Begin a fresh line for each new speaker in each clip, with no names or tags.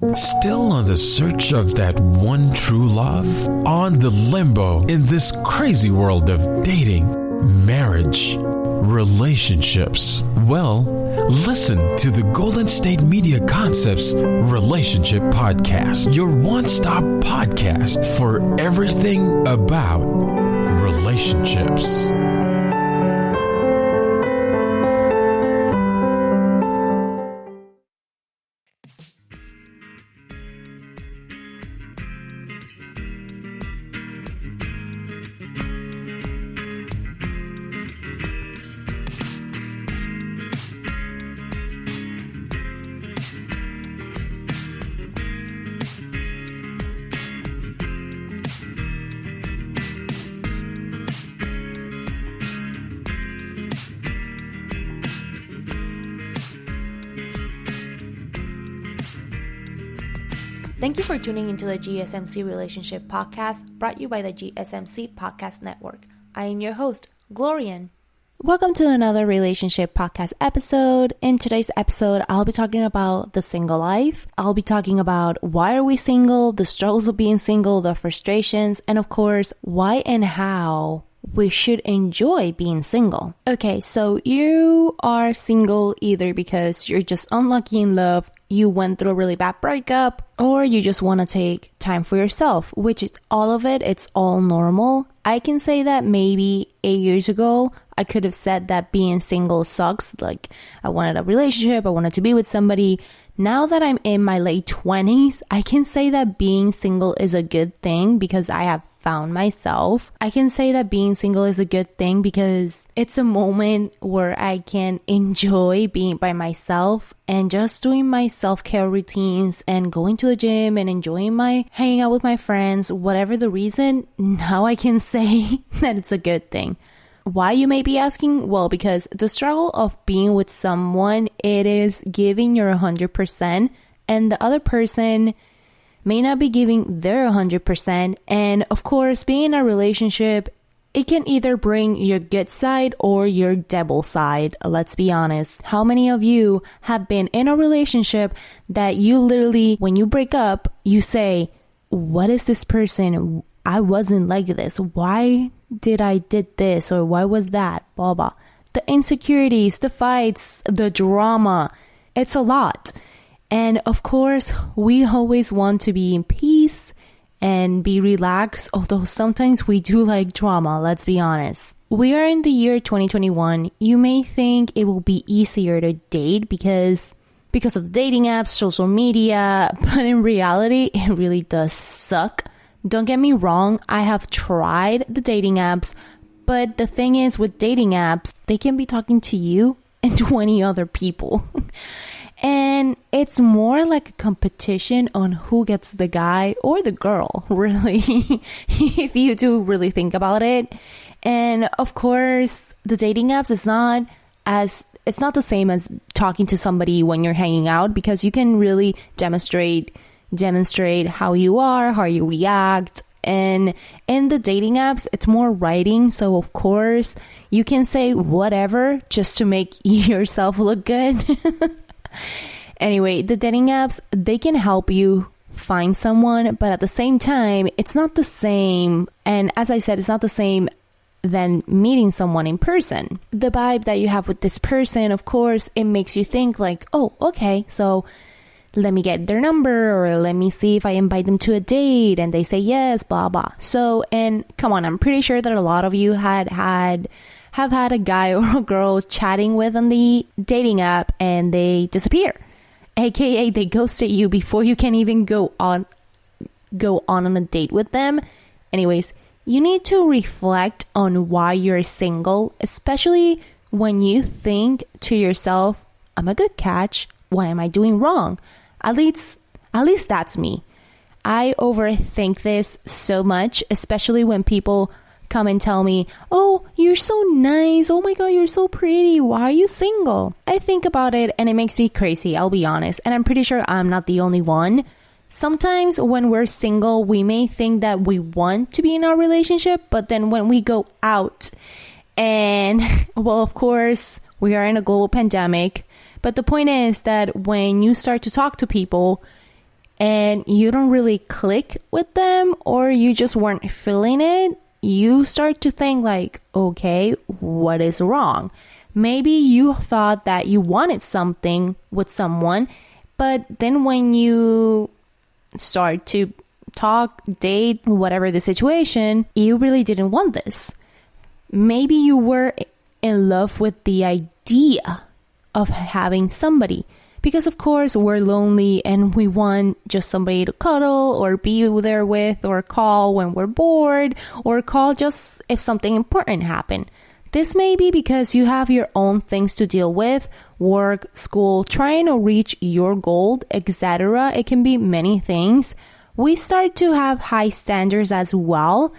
Still on the search of that one true love? On the limbo in this crazy world of dating, marriage, relationships? Well, listen to the Golden State Media Concepts Relationship Podcast, your one-stop podcast for everything about relationships.
Thank you for tuning into the GSMC Relationship Podcast, brought to you by the GSMC Podcast Network. I am your host, Glorian. Welcome to another relationship podcast episode. In today's episode, I'll be talking about the single life. I'll be talking about why are we single, the struggles of being single, the frustrations, and of course, why and how we should enjoy being single. Okay, so you are single either because you're just unlucky in love, you went through a really bad breakup, or you just want to take time for yourself, which is all of it. It's all normal. I can say that maybe 8 years ago, I could have said that being single sucks. Like, I wanted a relationship, I wanted to be with somebody. Now that I'm in my late 20s, I can say that being single is a good thing because I have found myself. I can say that being single is a good thing because it's a moment where I can enjoy being by myself and just doing my self-care routines and going to the gym and enjoying my hanging out with my friends, whatever the reason. Now I can say that it's a good thing. Why, you may be asking? Well, because the struggle of being with someone, it is giving your 100% and the other person may not be giving their 100%. And of course, being in a relationship, it can either bring your good side or your devil side. Let's be honest. How many of you have been in a relationship that you literally, when you break up, you say, what is this person? I wasn't like this. Why did I did this? Or why was that? Blah, blah. The insecurities, the fights, the drama. It's a lot. And of course, we always want to be in peace and be relaxed, although sometimes we do like drama, let's be honest. We are in the year 2021. You may think it will be easier to date because of dating apps, social media, but in reality, it really does suck. Don't get me wrong, I have tried the dating apps, but the thing is with dating apps, they can be talking to you and 20 other people. And it's more like a competition on who gets the guy or the girl, really, if you do really think about it. And of course, the dating apps it's not the same as talking to somebody when you're hanging out, because you can really demonstrate how you are, how you react. And in the dating apps, it's more writing. So of course, you can say whatever just to make yourself look good. Anyway, the dating apps, they can help you find someone, but at the same time, it's not the same. And as I said, it's not the same than meeting someone in person. The vibe that you have with this person, of course, it makes you think like, oh, okay, so let me get their number, or let me see if I invite them to a date and they say yes, blah, blah. So, and come on, I'm pretty sure that a lot of you have had a guy or a girl chatting with on the dating app and they disappear, aka they ghosted you before you can even go on a date with them. Anyways, you need to reflect on why you're single, especially when you think to yourself, I'm a good catch, what am I doing wrong? At least that's me. I overthink this so much, especially when people come and tell me, oh, you're so nice. Oh my God, you're so pretty. Why are you single? I think about it and it makes me crazy, I'll be honest. And I'm pretty sure I'm not the only one. Sometimes when we're single, we may think that we want to be in our relationship, but then when we go out and, well, of course, we are in a global pandemic. But the point is that when you start to talk to people and you don't really click with them, or you just weren't feeling it, you start to think like, okay, what is wrong? Maybe you thought that you wanted something with someone, but then when you start to talk, date, whatever the situation, you really didn't want this. Maybe you were in love with the idea of having somebody, because of course we're lonely and we want just somebody to cuddle or be there with, or call when we're bored, or call just if something important happened. This may be because you have your own things to deal with, work, school, trying to reach your goal, etc. It can be many things. We start to have high standards as well,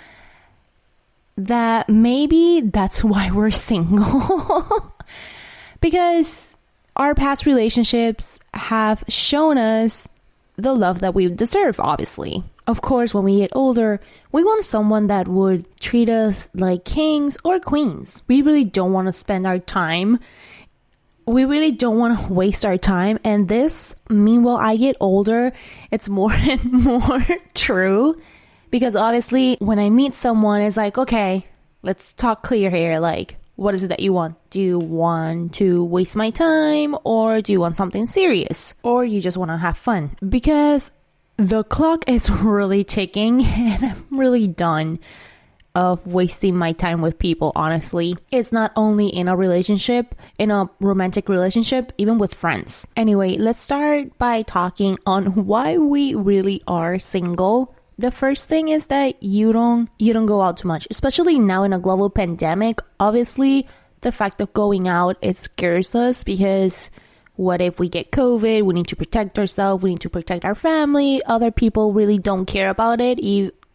that maybe that's why we're single. Because our past relationships have shown us the love that we deserve, obviously. Of course, when we get older, we want someone that would treat us like kings or queens. We really don't want to spend our time. We really don't want to waste our time. And this, meanwhile, I get older, it's more and more true. Because obviously, when I meet someone, it's like, okay, let's talk clear here. Like, what is it that you want? Do you want to waste my time, or do you want something serious? Or you just want to have fun? Because the clock is really ticking and I'm really done of wasting my time with people, honestly. It's not only in a relationship, in a romantic relationship, even with friends. Anyway, let's start by talking on why we really are single. The first thing is that you don't go out too much, especially now in a global pandemic. Obviously, the fact of going out, it scares us, because what if we get COVID? We need to protect ourselves. We need to protect our family. Other people really don't care about it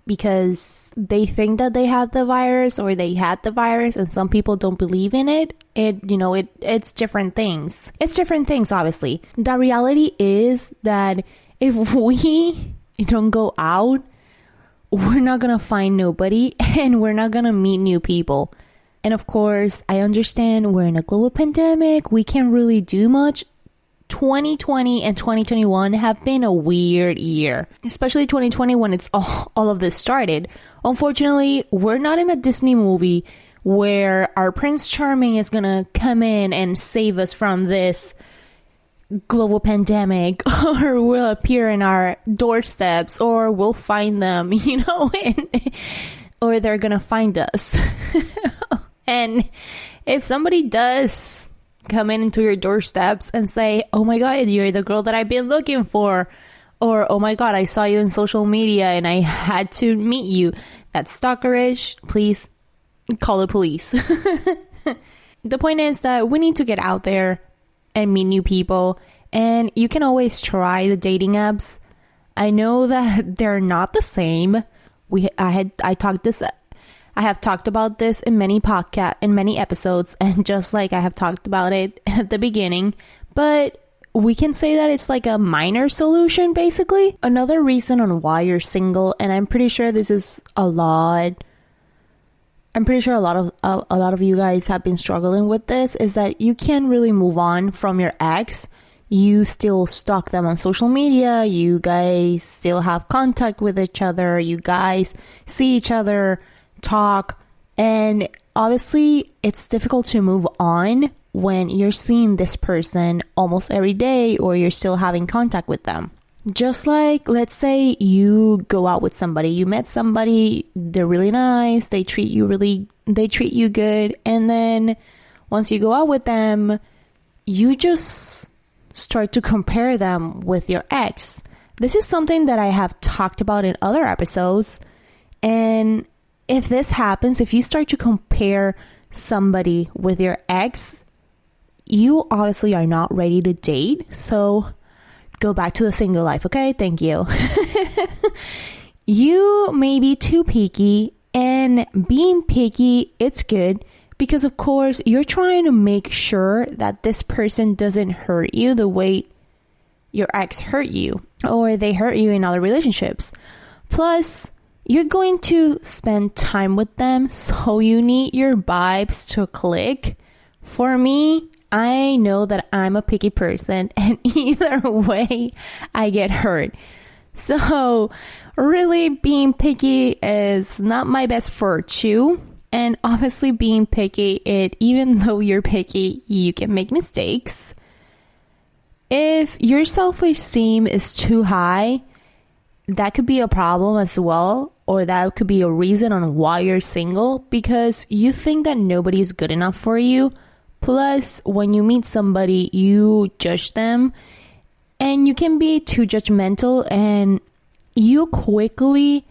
because they think that they have the virus, or they had the virus, and some people don't believe in it. It's different things. It's different things, obviously. The reality is that if we don't go out, we're not going to find nobody, and we're not going to meet new people. And of course, I understand we're in a global pandemic. We can't really do much. 2020 and 2021 have been a weird year, especially 2020 when it's all of this started. Unfortunately, we're not in a Disney movie where our Prince Charming is going to come in and save us from this global pandemic, or will appear in our doorsteps, or we'll find them, or they're gonna find us. And if somebody does come into your doorsteps and say, oh my god, you're the girl that I've been looking for, or oh my god, I saw you in social media and I had to meet you, that's stalkerish, please call the police. The point is that we need to get out there and meet new people, and you can always try the dating apps. I know that they're not the same. I have talked about this in many episodes, and just like I have talked about it at the beginning, but we can say that it's like a minor solution, basically. Another reason on why you're single, and I'm pretty sure this is a lot of you guys have been struggling with this, is that you can't really move on from your ex. You still stalk them on social media. You guys still have contact with each other. You guys see each other, talk, and obviously it's difficult to move on when you're seeing this person almost every day, or you're still having contact with them. Just like, let's say you go out with somebody, you met somebody, they're really nice, they treat you good, and then once you go out with them, you just start to compare them with your ex. This is something that I have talked about in other episodes, and if this happens, if you start to compare somebody with your ex, you obviously are not ready to date, so go back to the single life, okay? Thank you. You may be too picky, and being picky, it's good, because of course you're trying to make sure that this person doesn't hurt you the way your ex hurt you, or they hurt you in other relationships. Plus, you're going to spend time with them, so you need your vibes to click. For me, I know that I'm a picky person, and either way, I get hurt. So really being picky is not my best virtue. And obviously being picky, even though you're picky, you can make mistakes. If your self-esteem is too high, that could be a problem as well, or that could be a reason on why you're single, because you think that nobody's good enough for you. Plus, when you meet somebody, you judge them, and you can be too judgmental, and you quickly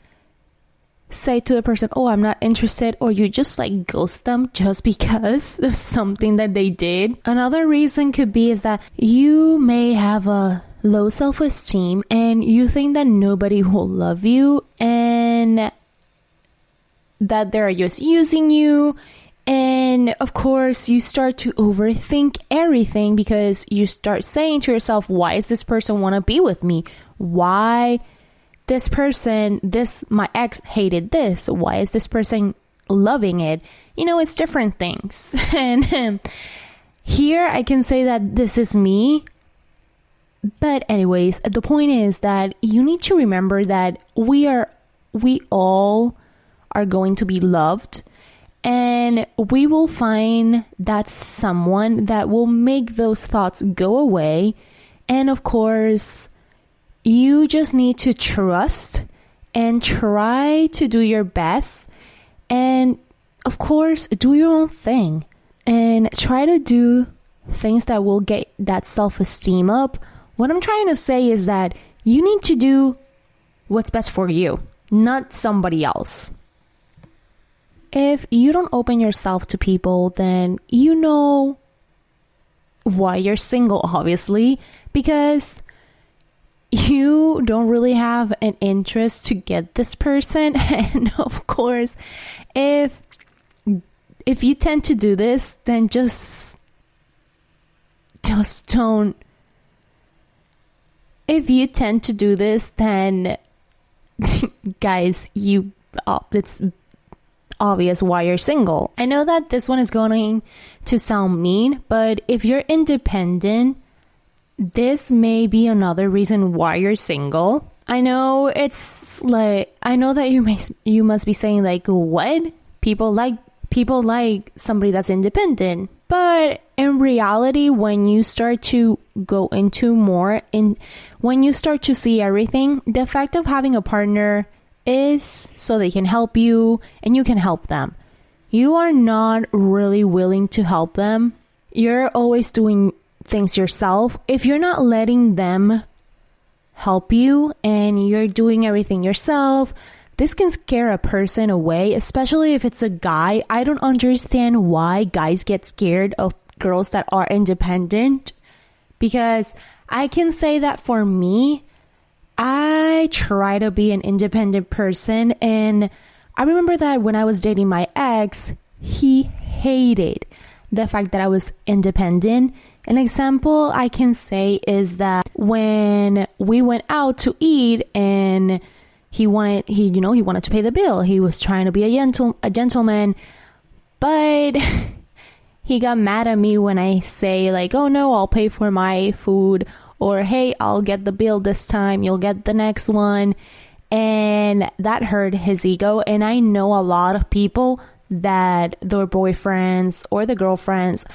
say to the person, oh, I'm not interested, or you just like ghost them just because of something that they did. Another reason could be is that you may have a low self-esteem and you think that nobody will love you and that they're just using you. And of course, you start to overthink everything because you start saying to yourself, why does this person want to be with me? Why this person, my ex hated this. Why is this person loving it? You know, it's different things. And here I can say that this is me. But anyways, the point is that you need to remember that we all are going to be loved. And we will find that someone that will make those thoughts go away. And of course, you just need to trust and try to do your best. And of course, do your own thing. And try to do things that will get that self-esteem up. What I'm trying to say is that you need to do what's best for you, not somebody else. If you don't open yourself to people, then you know why you're single, obviously, because you don't really have an interest to get this person. And of course, if you tend to do this, then just don't. If you tend to do this, then guys, it's obvious why you're single. I know that this one is going to sound mean, but if you're independent, this may be another reason why you're single. I know that you must be saying like, what? People like somebody that's independent. But in reality, when you start to go into when you start to see everything, the effect of having a partner is so they can help you and you can help them. You are not really willing to help them. You're always doing things yourself. If you're not letting them help you and you're doing everything yourself, this can scare a person away, especially if it's a guy. I don't understand why guys get scared of girls that are independent, because I can say that for me, I try to be an independent person, and I remember that when I was dating my ex, he hated the fact that I was independent. An example I can say is that when we went out to eat and he wanted to pay the bill. He was trying to be a gentleman, but he got mad at me when I say like, oh no, I'll pay for my food, or hey, I'll get the bill this time, you'll get the next one. And that hurt his ego. And I know a lot of people that their boyfriends or the girlfriends,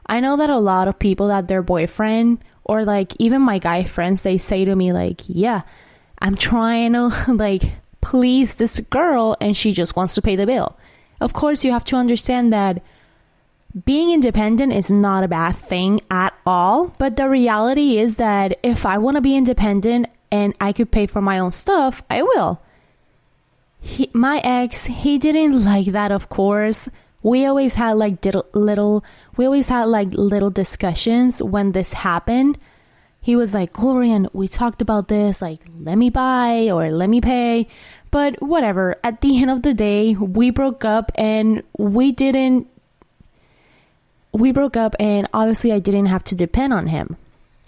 I know that a lot of people that their boyfriend or like even my guy friends, they say to me like, yeah, I'm trying to like please this girl and she just wants to pay the bill. Of course, you have to understand that being independent is not a bad thing at all. But the reality is that if I want to be independent and I could pay for my own stuff, I will. My ex, he didn't like that, of course. We always had like little discussions when this happened. He was like, Glorian, we talked about this, like, let me buy or let me pay. But whatever. At the end of the day, we broke up and obviously I didn't have to depend on him.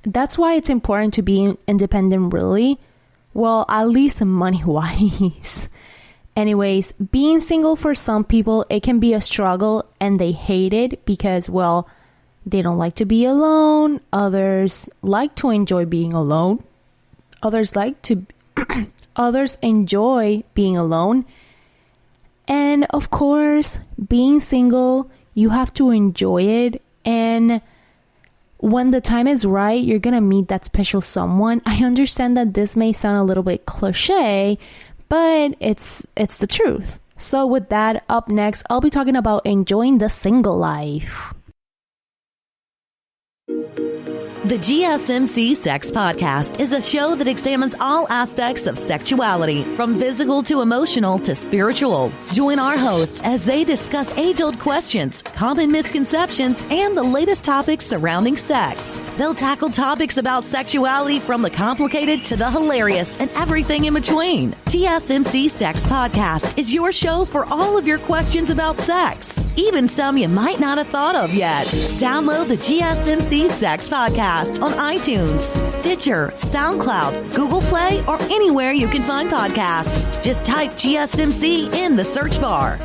That's why it's important to be independent, really. Well, at least money-wise. Anyways, being single for some people, it can be a struggle and they hate it because, well, they don't like to be alone. Others like to enjoy being alone. Others like to Others enjoy being alone. And of course, being single, you have to enjoy it. And when the time is right, you're going to meet that special someone. I understand that this may sound a little bit cliche, but it's the truth. So with that, up next, I'll be talking about enjoying the single life.
The GSMC Sex Podcast is a show that examines all aspects of sexuality, from physical to emotional to spiritual. Join our hosts as they discuss age-old questions, common misconceptions, and the latest topics surrounding sex. They'll tackle topics about sexuality from the complicated to the hilarious and everything in between. GSMC Sex Podcast is your show for all of your questions about sex, even some you might not have thought of yet. Download the GSMC Sex Podcast on iTunes, Stitcher, SoundCloud, Google Play, or anywhere you can find podcasts. Just type GSMC in the search bar.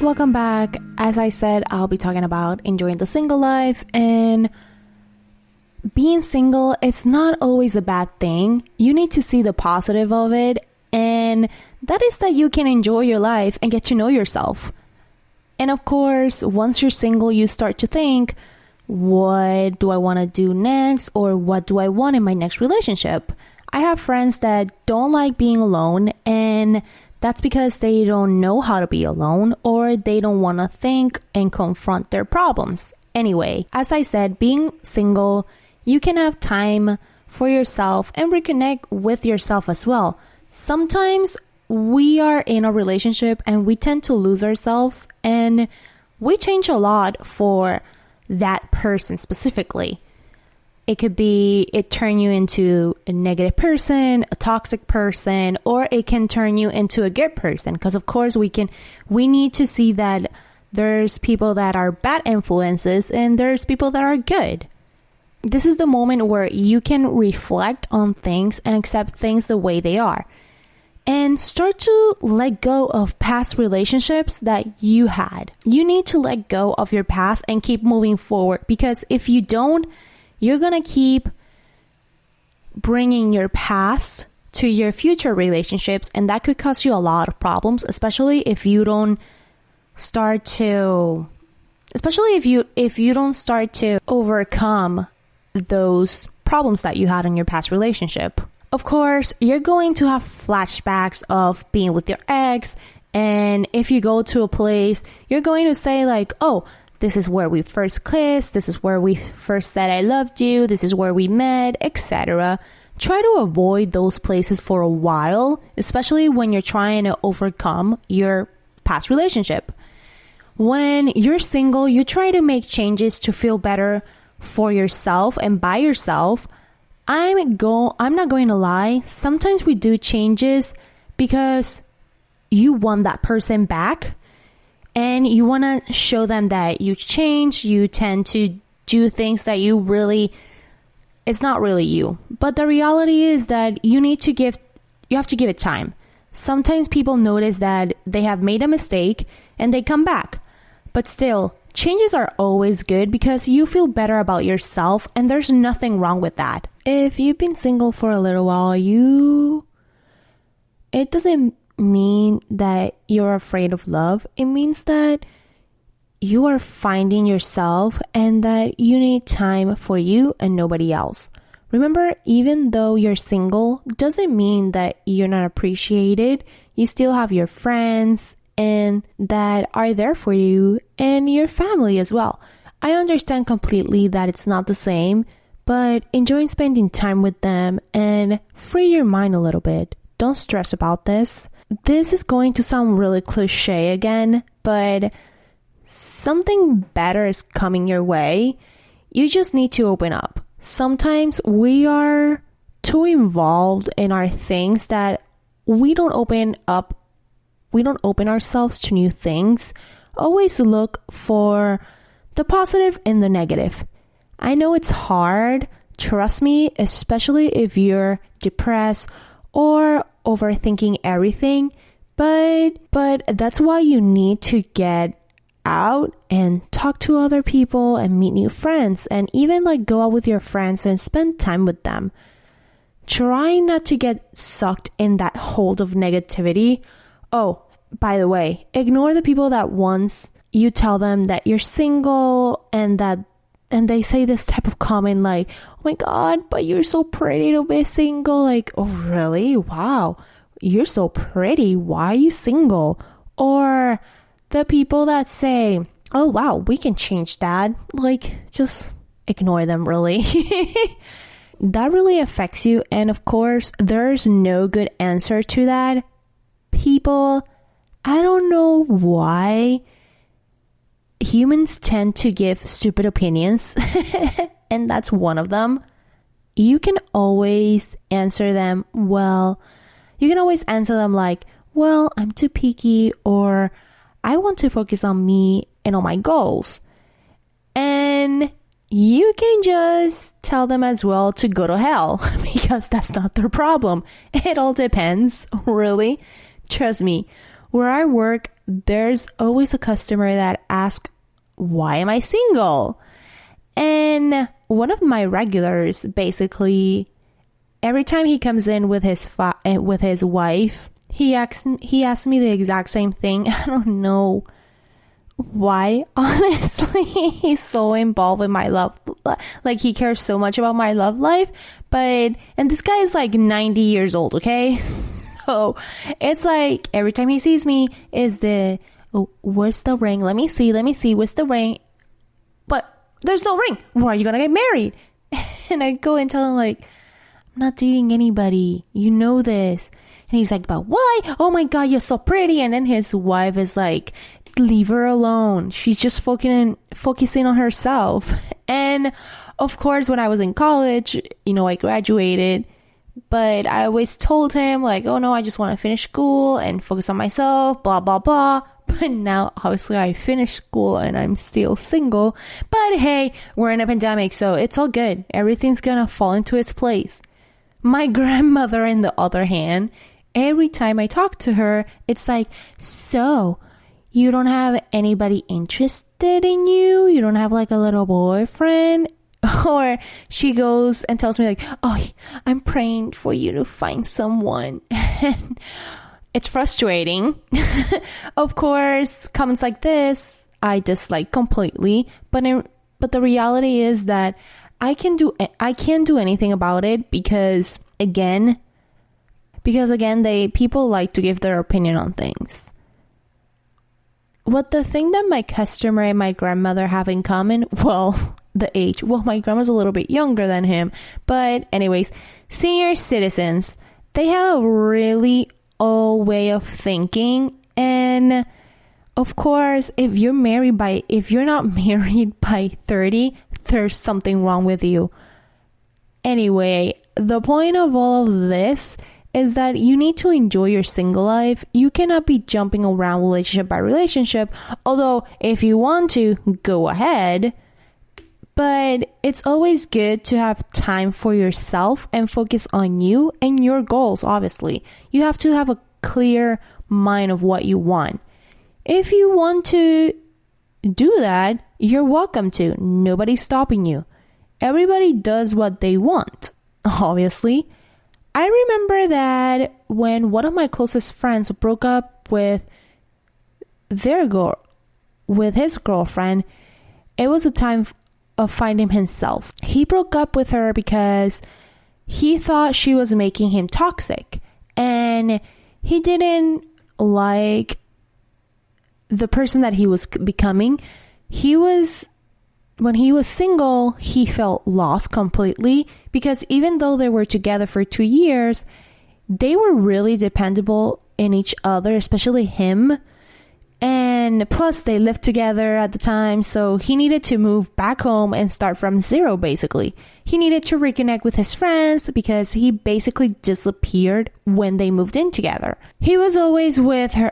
Welcome back. As I said, I'll be talking about enjoying the single life, and being single, it's not always a bad thing. You need to see the positive of it, and that is that you can enjoy your life and get to know yourself. And of course, once you're single, you start to think, what do I want to do next, or what do I want in my next relationship? I have friends that don't like being alone, and that's because they don't know how to be alone, or they don't want to think and confront their problems. Anyway, as I said, being single, you can have time for yourself and reconnect with yourself as well. Sometimes we are in a relationship and we tend to lose ourselves, and we change a lot for that person specifically. It could be it turn you into a negative person, a toxic person, or it can turn you into a good person. Because of course we need to see that there's people that are bad influences and there's people that are good. This is the moment where you can reflect on things and accept things the way they are. And start to let go of past relationships that you had. You need to let go of your past and keep moving forward. Because if you don't, you're going to keep bringing your past to your future relationships, and that could cause you a lot of problems, especially if you don't start to overcome those problems that you had in your past relationship. Of course, you're going to have flashbacks of being with your ex, and if you go to a place, you're going to say like, oh, this is where we first kissed, this is where we first said I loved you, this is where we met, etc. Try to avoid those places for a while, especially when you're trying to overcome your past relationship. When you're single, you try to make changes to feel better for yourself and by yourself. I'm not going to lie, sometimes we do changes because you want that person back. And you want to show them that you change, you tend to do things that it's not really you. But the reality is that you have to give it time. Sometimes people notice that they have made a mistake and they come back. But still, changes are always good because you feel better about yourself, and there's nothing wrong with that. If you've been single for a little while, it doesn't mean that you're afraid of love. It means that you are finding yourself and that you need time for you and nobody else. Remember, even though you're single, doesn't mean that you're not appreciated. You still have your friends and that are there for you, and your family as well. I understand completely that it's not the same, but enjoy spending time with them and free your mind a little bit. Don't stress about this. This is going to sound really cliche again, but something better is coming your way. You just need to open up. sometimes we are too involved in our things that we don't open ourselves to new things. Always look for the positive and the negative. I know it's hard, trust me, especially if you're depressed or overthinking everything, but that's why you need to get out and talk to other people and meet new friends, and even like go out with your friends and spend time with them. Try not to get sucked in that hold of negativity. Oh, by the way, ignore the people that once you tell them that you're single and they say this type of comment like, oh my God, but you're so pretty to be single. Like, oh really? Wow, you're so pretty. Why are you single? Or the people that say, oh wow, we can change that. Like, just ignore them, really. That really affects you. And of course, there's no good answer to that. People, I don't know why humans tend to give stupid opinions. And that's one of them. You can always answer them, like, well, I'm too picky, or I want to focus on me and on my goals. And you can just tell them as well to go to hell, because that's not their problem. It all depends, really. Trust me, where I work, there's always a customer that asks, why am I single? And one of my regulars, basically, every time he comes in with his wife, he asks me the exact same thing. I don't know why, honestly. He's so involved in my love, like he cares so much about my love life. And this guy is like 90 years old, okay? So it's like every time he sees me is where's the ring? Let me see, where's the ring? But there's no ring. Why are you gonna get married? And I go and tell him like, I'm not dating anybody, you know this. And he's like, but why? Oh my God, you're so pretty. And then his wife is like, leave her alone. She's just focusing on herself. And of course, when I was in college, I graduated, but I always told him like, oh no, I just want to finish school and focus on myself, blah, blah, blah. But now, obviously, I finished school and I'm still single. But hey, we're in a pandemic, so it's all good. Everything's gonna fall into its place. My grandmother, on the other hand, every time I talk to her, it's like, so you don't have anybody interested in you? You don't have like a little boyfriend? Or she goes and tells me like, oh, I'm praying for you to find someone. And it's frustrating. Of course, comments like this, I dislike completely. But the reality is that I can't do anything about it because again, people like to give their opinion on things. What the thing that my customer and my grandmother have in common, well, the age. Well, my grandma's a little bit younger than him. But anyways, senior citizens, they have a really old way of thinking. And of course, if you're not married by 30, there's something wrong with you. Anyway, the point of all of this is that you need to enjoy your single life. You cannot be jumping around relationship by relationship, although if you want to, go ahead. But it's always good to have time for yourself and focus on you and your goals, obviously. You have to have a clear mind of what you want. If you want to do that, you're welcome to. Nobody's stopping you. Everybody does what they want, obviously. I remember that when one of my closest friends broke up with his girlfriend, it was a time of finding himself. He broke up with her because he thought she was making him toxic, and he didn't like the person that he was becoming. When he was single, he felt lost completely because even though they were together for 2 years, they were really dependable in each other, especially him. And plus they lived together at the time, so he needed to move back home and start from zero basically. He needed to reconnect with his friends because he basically disappeared when they moved in together. He was always with her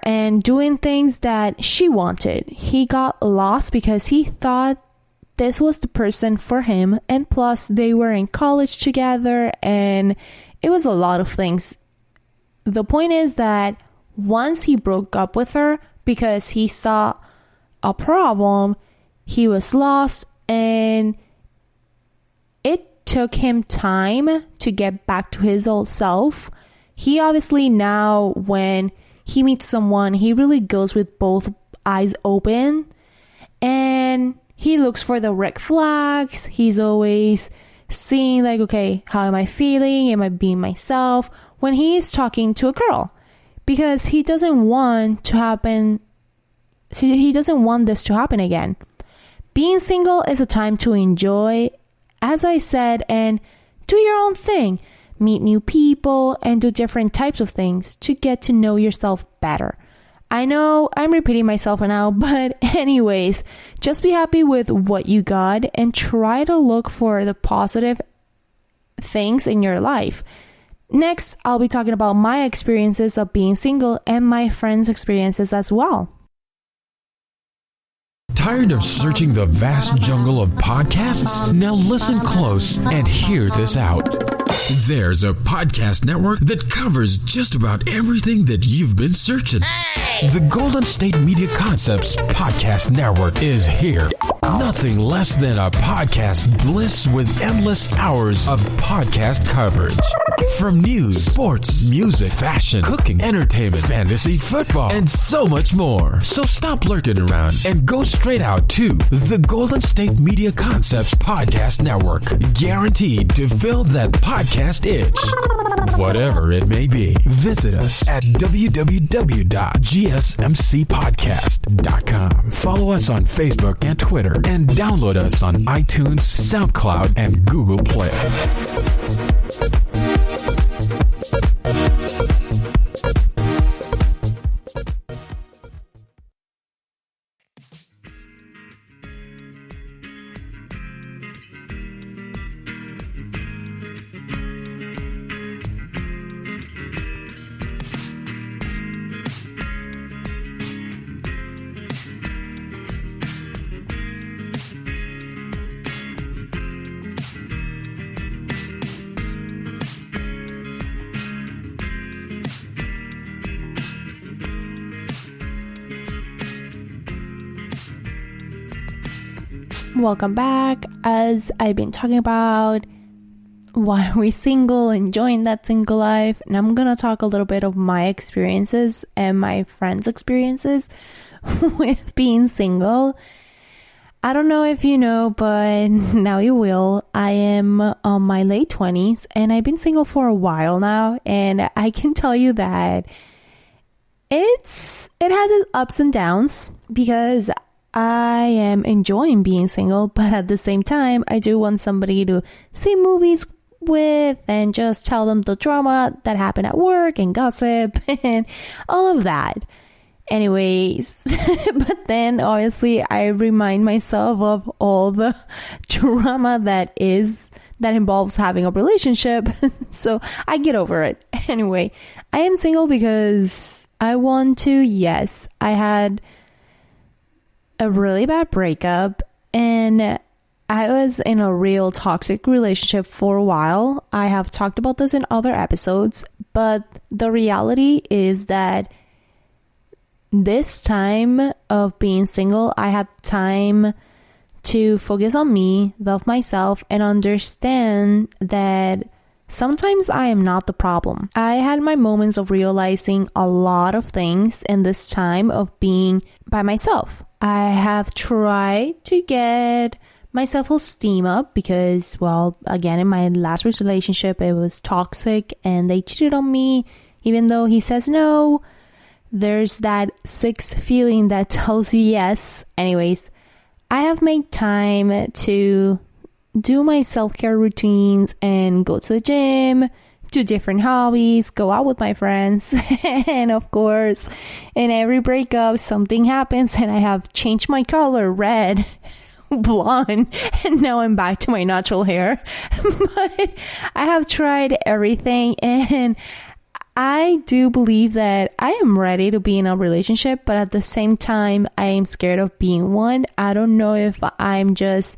and doing things that she wanted. He got lost because he thought this was the person for him, and plus they were in college together and it was a lot of things. The point is that once he broke up with her because he saw a problem, he was lost, and it took him time to get back to his old self. He obviously now, when he meets someone, he really goes with both eyes open, and he looks for the red flags. He's always seeing like, okay, how am I feeling? Am I being myself? When he is talking to a girl, because he doesn't want to happen. He doesn't want this to happen again. Being single is a time to enjoy, as I said, and do your own thing. Meet new people and do different types of things to get to know yourself better. I know I'm repeating myself now, but anyways, just be happy with what you got and try to look for the positive things in your life. Next, I'll be talking about my experiences of being single and my friends' experiences as well.
Tired of searching the vast jungle of podcasts? Now listen close and hear this out. There's a podcast network that covers just about everything that you've been searching. The Golden State Media Concepts Podcast Network is here. Nothing less than a podcast bliss with endless hours of podcast coverage. From news, sports, music, fashion, cooking, entertainment, fantasy, football, and so much more. So stop lurking around and go straight out to the Golden State Media Concepts Podcast Network. Guaranteed to fill that podcast itch. Whatever it may be, visit us at www.gsmcpodcast.com. Follow us on Facebook and Twitter, and download us on iTunes, SoundCloud, and Google Play.
Welcome back. As I've been talking about why we're single, enjoying that single life, and I'm gonna talk a little bit of my experiences and my friends' experiences with being single. I don't know if you know, but now you will. I am on my late 20s and I've been single for a while now, and I can tell you that it has its ups and downs, because I am enjoying being single, but at the same time, I do want somebody to see movies with and just tell them the drama that happened at work and gossip and all of that. Anyways, but then obviously I remind myself of all the drama that involves having a relationship. So I get over it. Anyway, I am single because I want to. Yes, I had a really bad breakup and I was in a real toxic relationship for a while. I have talked about this in other episodes, but the reality is that this time of being single, I had time to focus on me, love myself, and understand that sometimes I am not the problem. I had my moments of realizing a lot of things in this time of being by myself. I have tried to get my self-esteem up because, well, again, in my last relationship, it was toxic and they cheated on me. Even though he says no, there's that sixth feeling that tells you yes. Anyways, I have made time to do my self-care routines and go to the gym, do different hobbies, go out with my friends. And of course, in every breakup, something happens and I have changed my color red, blonde, and now I'm back to my natural hair. But I have tried everything, and I do believe that I am ready to be in a relationship, but at the same time, I am scared of being one. I don't know if I'm just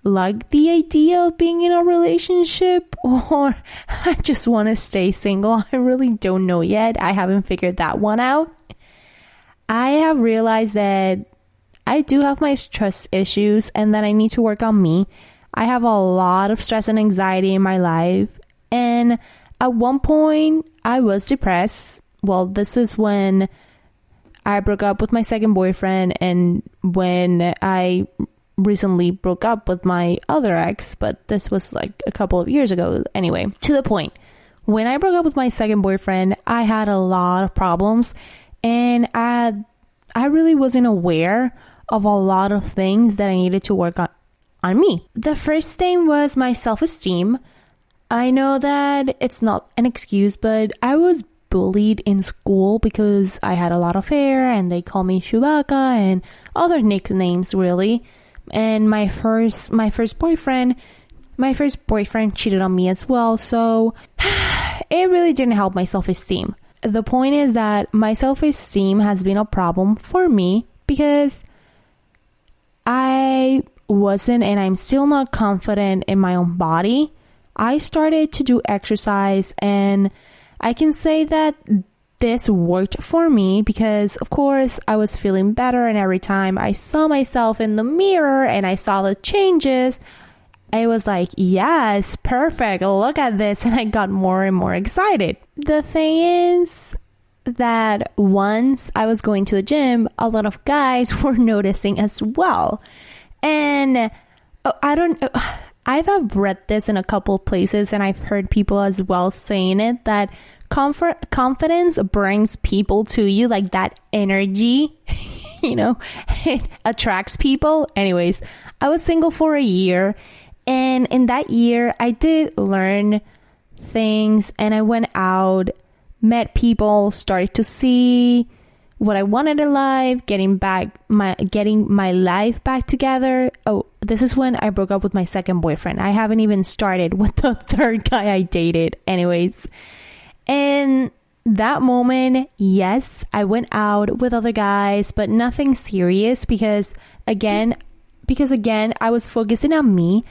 like the idea of being in a relationship or I just want to stay single. I really don't know yet. I haven't figured that one out. I have realized that I do have my trust issues and that I need to work on me. I have a lot of stress and anxiety in my life, and at one point I was depressed. Well, this is when I broke up with my second boyfriend and when I recently broke up with my other ex, but this was like a couple of years ago. Anyway, to the point, when I broke up with my second boyfriend, I had a lot of problems, and I really wasn't aware of a lot of things that I needed to work on me. The first thing was my self-esteem. I know that it's not an excuse, but I was bullied in school because I had a lot of hair and they called me Chewbacca and other nicknames, really. And my first boyfriend cheated on me as well, so it really didn't help my self-esteem. The point is that my self-esteem has been a problem for me because I wasn't, and I'm still not confident in my own body. I started to do exercise, and I can say that this worked for me because, of course, I was feeling better, and every time I saw myself in the mirror and I saw the changes, I was like, yes, perfect, look at this, and I got more and more excited. The thing is that once I was going to the gym, a lot of guys were noticing as well. And I've read this in a couple of places, and I've heard people as well saying it, that confidence brings people to you, like that energy, it attracts people. Anyways, I was single for a year, and in that year I did learn things, and I went out, met people, started to see what I wanted in life, getting my life back together. Oh, this is when I broke up with my second boyfriend. I haven't even started with the third guy I dated. Anyways, in that moment, yes, I went out with other guys, but nothing serious because again, I was focusing on me.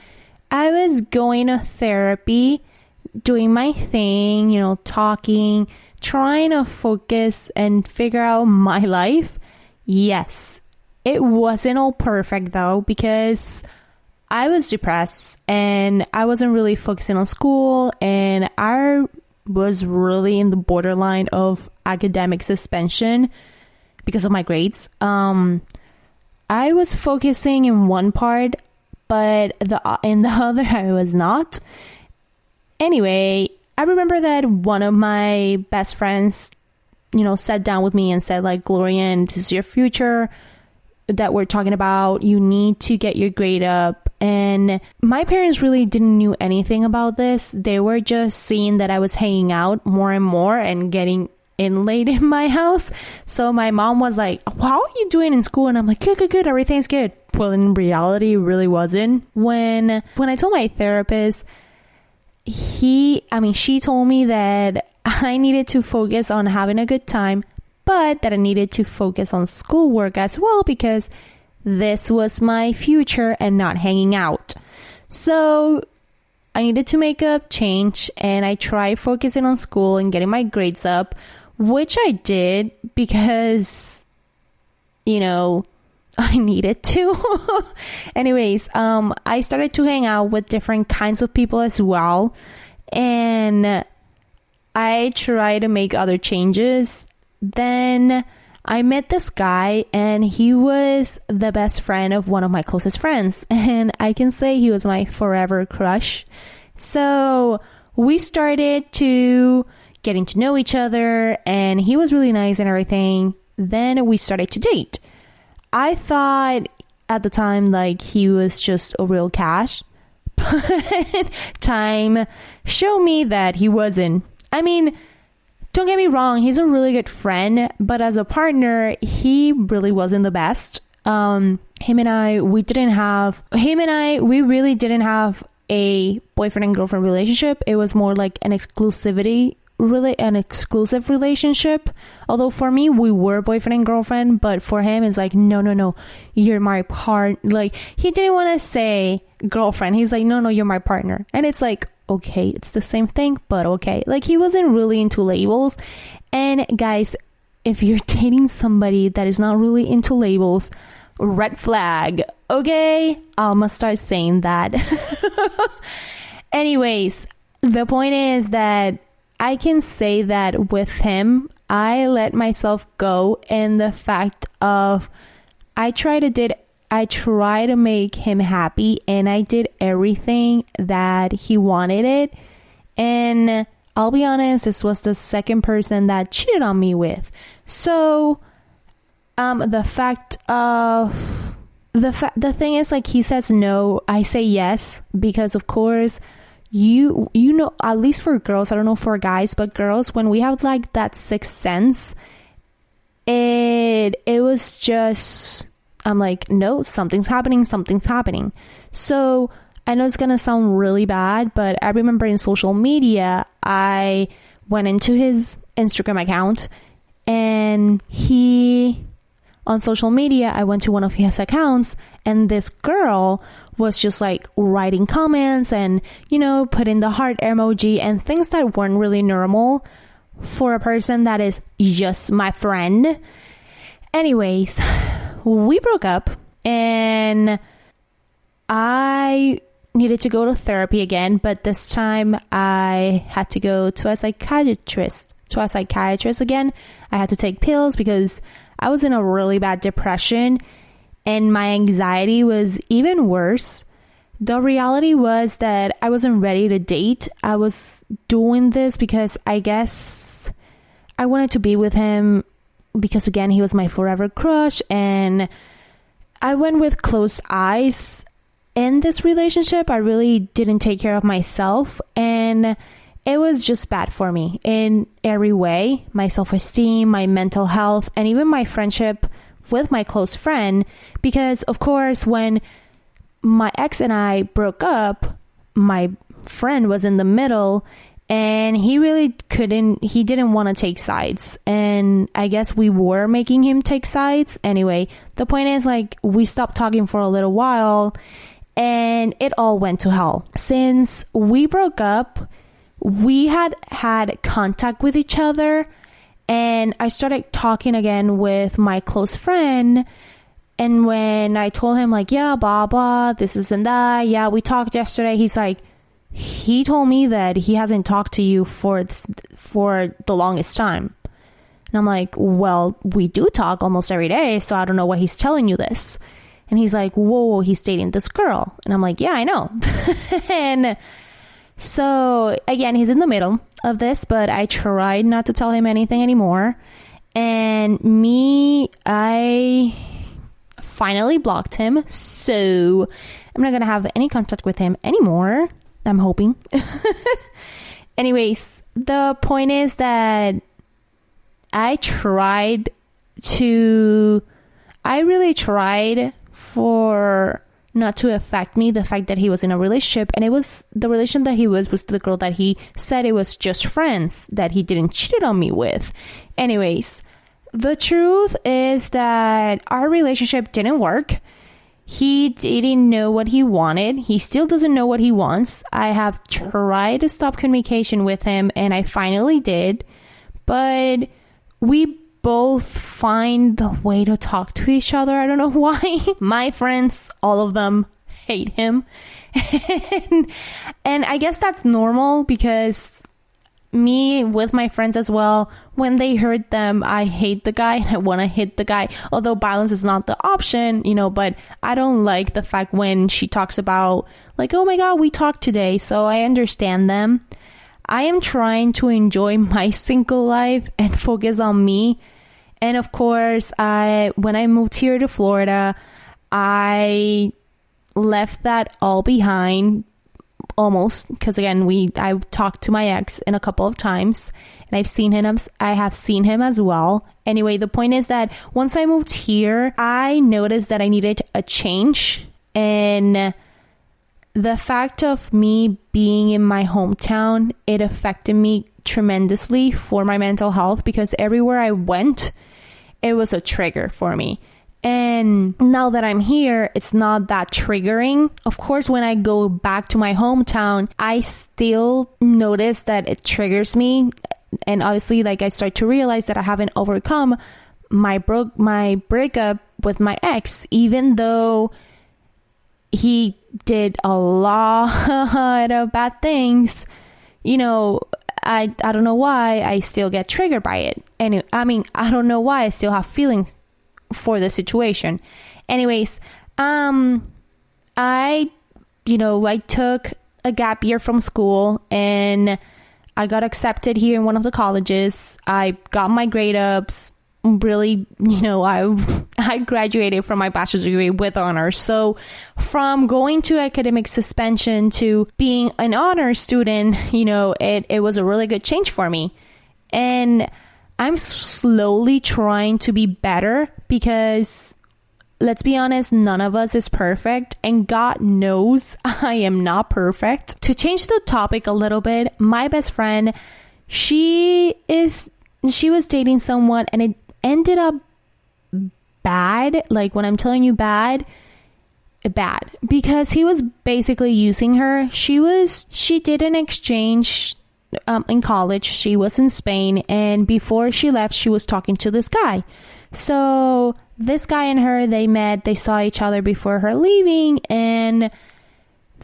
I was going to therapy, doing my thing, talking, trying to focus and figure out my life. Yes, it wasn't all perfect though, because I was depressed and I wasn't really focusing on school, and I was really in the borderline of academic suspension because of my grades. I was focusing in one part, but in the other I was not. Anyway, I remember that one of my best friends, sat down with me and said, like, Gloria, this is your future that we're talking about. You need to get your grade up. And my parents really didn't know anything about this. They were just seeing that I was hanging out more and more and getting in late in my house. So my mom was like, how are you doing in school? And I'm like, good, everything's good. Well, in reality, it really wasn't. When I told my therapist, she told me that I needed to focus on having a good time, but that I needed to focus on schoolwork as well because this was my future and not hanging out. So I needed to make a change, and I tried focusing on school and getting my grades up, which I did because, I needed to. Anyways, I started to hang out with different kinds of people as well, and I tried to make other changes. Then I met this guy, and he was the best friend of one of my closest friends, and I can say he was my forever crush. So we started to getting to know each other, and he was really nice and everything. Then we started to date. I thought at the time like he was just a real catch, But time showed me that he wasn't. I mean, don't get me wrong, he's a really good friend, but as a partner, he really wasn't the best. Him and I, we really didn't have a boyfriend and girlfriend relationship. It was more like an exclusive relationship. Although for me, we were boyfriend and girlfriend, but for him, it's like, no, you're my like, he didn't want to say girlfriend. He's like, no, you're my partner. And it's like, okay, it's the same thing, but okay. Like, he wasn't really into labels. And guys, if you're dating somebody that is not really into labels, red flag. Okay, I must start saying that. Anyways, the point is that I can say that with him, I let myself go in the fact of I try to make him happy, and I did everything that he wanted it. And I'll be honest, this was the second person that cheated on me with. So the thing is, like, he says no, I say yes, because of course you know, at least for girls, I don't know for guys, but girls, when we have like that sixth sense, it was just, I'm like, no, something's happening. So I know it's gonna sound really bad, but I remember in social media, I went into his Instagram account, and on social media, I went to one of his accounts, and this girl was just like writing comments and, you know, putting the heart emoji and things that weren't really normal for a person that is just my friend. Anyways, we broke up, and I needed to go to therapy again, but this time I had to go to a psychiatrist again. I had to take pills because I was in a really bad depression, and my anxiety was even worse. The reality was that I wasn't ready to date. I was doing this because I guess I wanted to be with him because, again, he was my forever crush, and I went with closed eyes in this relationship. I really didn't take care of myself, and it was just bad for me in every way. My self-esteem, my mental health, and even my friendship with my close friend. Because, of course, when my ex and I broke up, my friend was in the middle, and he didn't want to take sides. And I guess we were making him take sides. Anyway, the point is, like, we stopped talking for a little while, and it all went to hell. Since we broke up, we had contact with each other, and I started talking again with my close friend. And when I told him, like, yeah, blah, blah, this is and that, yeah, we talked yesterday, he's like, he told me that he hasn't talked to you for the longest time. And I'm like, well, we do talk almost every day, so I don't know why he's telling you this. And he's like, whoa, he's dating this girl. And I'm like, yeah, I know. And so, again, he's in the middle of this, but I tried not to tell him anything anymore. And I finally blocked him, so I'm not going to have any contact with him anymore, I'm hoping. Anyways, the point is that I really tried for not to affect me, the fact that he was in a relationship, and it was the relation that he was the girl that he said it was just friends, that he didn't cheat on me with. Anyways, the truth is that our relationship didn't work. He didn't know what he wanted. He still doesn't know what he wants. I have tried to stop communication with him, and I finally did, but we both find the way to talk to each other. I don't know why. My friends, all of them, hate him. And I guess that's normal, because me with my friends as well, when they hurt them, I hate the guy and I want to hit the guy. Although violence is not the option, but I don't like the fact when she talks about, like, oh my God, we talked today. So I understand them. I am trying to enjoy my single life and focus on me. And of course, when I moved here to Florida, I left that all behind almost, because again, I talked to my ex in a couple of times, and I have seen him as well. Anyway, the point is that once I moved here, I noticed that I needed a change, and the fact of me being in my hometown, it affected me tremendously for my mental health, because everywhere I went, it was a trigger for me. And now that I'm here, it's not that triggering. Of course, when I go back to my hometown, I still notice that it triggers me. And obviously, like, I start to realize that I haven't overcome my breakup with my ex, even though he did a lot of bad things. You know, I don't know why I still get triggered by it. And I don't know why I still have feelings for the situation. Anyways, I took a gap year from school, and I got accepted here in one of the colleges. I got my grade ups. Really, I graduated from my bachelor's degree with honors. So from going to academic suspension to being an honor student, it was a really good change for me. And I'm slowly trying to be better, because let's be honest, none of us is perfect, and God knows I am not perfect. To change the topic a little bit, my best friend, she was dating someone, and it ended up bad. Like, when I'm telling you bad, because he was basically using her. She did an exchange in college. She was in Spain, and before she left, she was talking to this guy. So this guy and her, they met, they saw each other before her leaving, and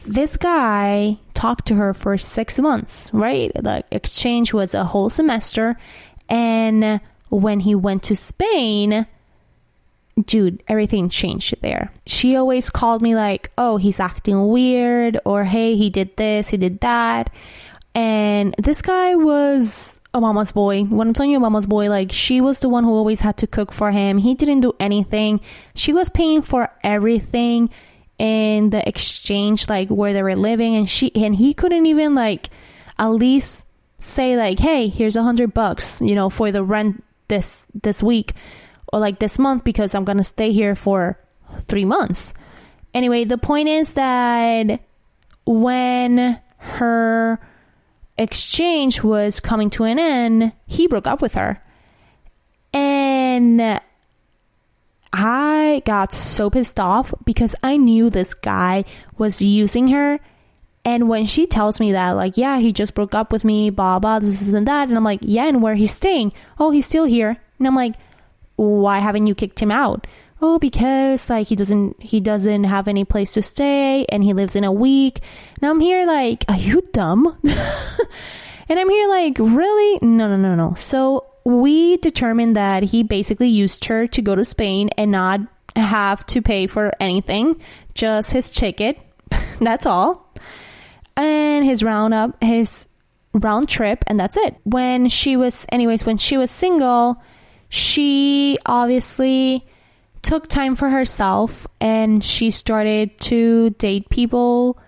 this guy talked to her for 6 months, right? The exchange was a whole semester, and when he went to Spain, dude, everything changed there. She always called me like, oh, he's acting weird, or hey, he did this, he did that. And this guy was a mama's boy. When I'm telling you a mama's boy, like, she was the one who always had to cook for him. He didn't do anything. She was paying for everything in the exchange, like where they were living. And he couldn't even like at least say like, hey, here's $100, for the rent this week or like this month, because I'm going to stay here for 3 months. Anyway, the point is that when her exchange was coming to an end, he broke up with her. And I got so pissed off, because I knew this guy was using her. And when she tells me that, like, yeah, he just broke up with me, blah, blah, this and that. And I'm like, yeah, and where he's staying? Oh, he's still here. And I'm like, why haven't you kicked him out? Oh, because like he doesn't have any place to stay, and he lives in a week. And I'm here like, are you dumb? And I'm here like, really? No. So we determined that he basically used her to go to Spain and not have to pay for anything, just his ticket. That's all. And his round trip, and that's it. When she was single, she obviously took time for herself, and she started to date people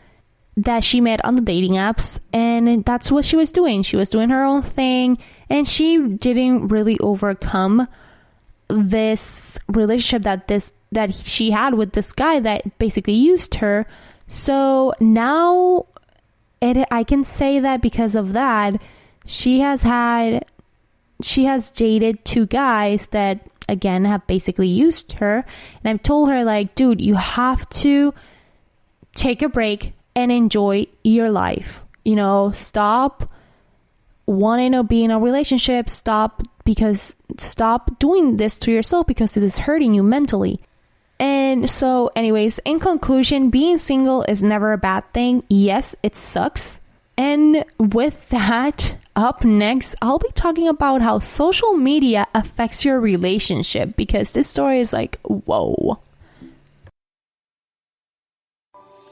that she met on the dating apps, and that's what she was doing. She was doing her own thing, and she didn't really overcome this relationship that she had with this guy that basically used her. So now I can say that because of that, she has dated 2 guys that, again, have basically used her. And I've told her, like, dude, you have to take a break and enjoy your life. Stop wanting to be in a relationship. Stop doing this to yourself, because this is hurting you mentally. And so anyways, in conclusion, being single is never a bad thing. Yes, it sucks. And with that, up next, I'll be talking about how social media affects your relationship, because this story is like, whoa.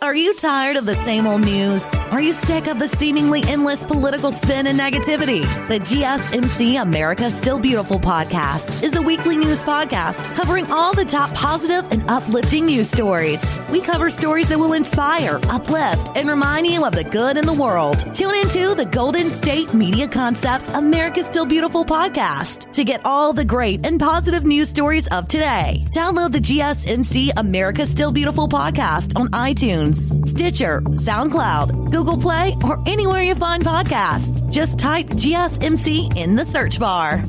Are you tired of the same old news? Are you sick of the seemingly endless political spin and negativity? The GSMC America's Still Beautiful podcast is a weekly news podcast covering all the top positive and uplifting news stories. We cover stories that will inspire, uplift, and remind you of the good in the world. Tune into the Golden State Media Concepts America's Still Beautiful podcast to get all the great and positive news stories of today. Download the GSMC America's Still Beautiful podcast on iTunes, Stitcher, SoundCloud, Google Play, or anywhere you find podcasts. Just type GSMC in the search bar.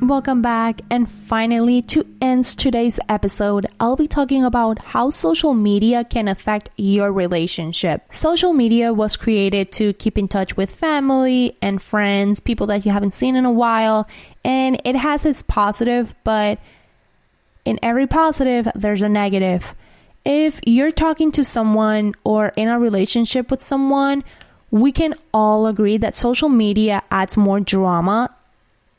Welcome back, and finally, to end today's episode, I'll be talking about how social media can affect your relationship. Social media was created to keep in touch with family and friends, people that you haven't seen in a while, and it has its positive, but in every positive, there's a negative. If you're talking to someone or in a relationship with someone, we can all agree that social media adds more drama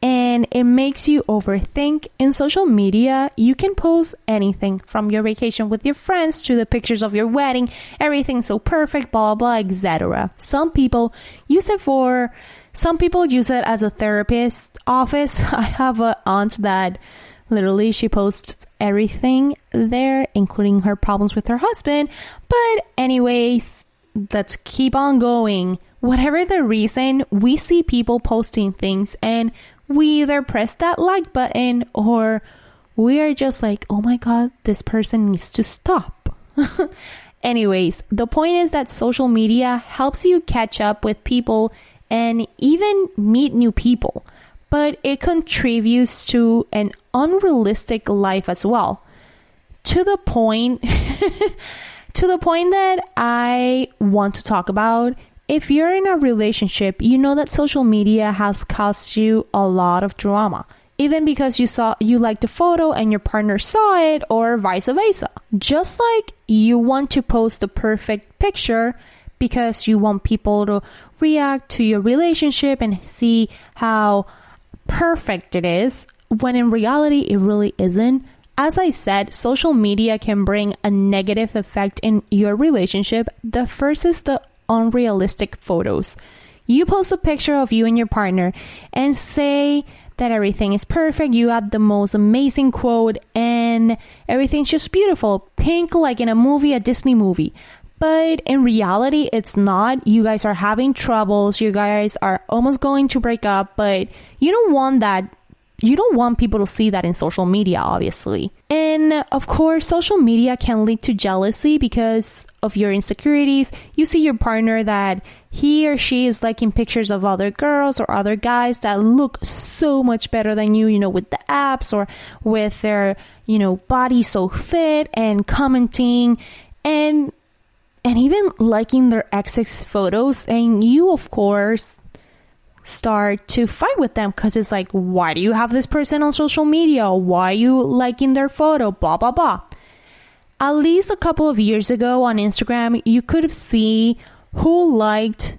and it makes you overthink. In social media, you can post anything from your vacation with your friends to the pictures of your wedding, everything so perfect, blah, blah, blah, etc. Some people use it as a therapist office. I have an aunt that literally she posts everything there, including her problems with her husband. But anyways, let's keep on going. Whatever the reason, we see people posting things and we either press that like button or we are just like, oh my God, this person needs to stop. Anyways, the point is that social media helps you catch up with people and even meet new people, but it contributes to an unrealistic life as well. To the point that I want to talk about. If you're in a relationship, you know that social media has caused you a lot of drama, even because you liked a photo and your partner saw it, or vice versa. Just like you want to post the perfect picture because you want people to react to your relationship and see how perfect it is, when in reality it really isn't. As I said, social media can bring a negative effect in your relationship. The first is the unrealistic photos. You post a picture of you and your partner and say that everything is perfect. You add the most amazing quote and everything's just beautiful, pink like in a Disney movie. But in reality, it's not. You guys are having troubles. You guys are almost going to break up, but you don't want that. You don't want people to see that in social media, obviously. And of course, social media can lead to jealousy because of your insecurities. You see your partner that he or she is liking pictures of other girls or other guys that look so much better than you, with the abs or with their, body so fit, and commenting and even liking their ex's photos. And you, of course, start to fight with them because it's like, why do you have this person on social media? Why are you liking their photo? Blah, blah, blah. At least a couple of years ago on Instagram, you could see who liked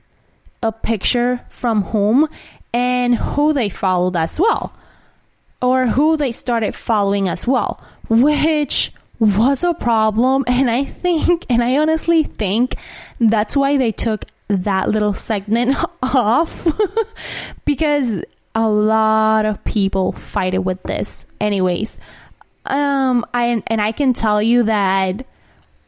a picture from whom and who they followed as well, or who they started following as well, which was a problem. And I honestly think that's why they took that little segment off because a lot of people fight it with this. Anyways, I can tell you that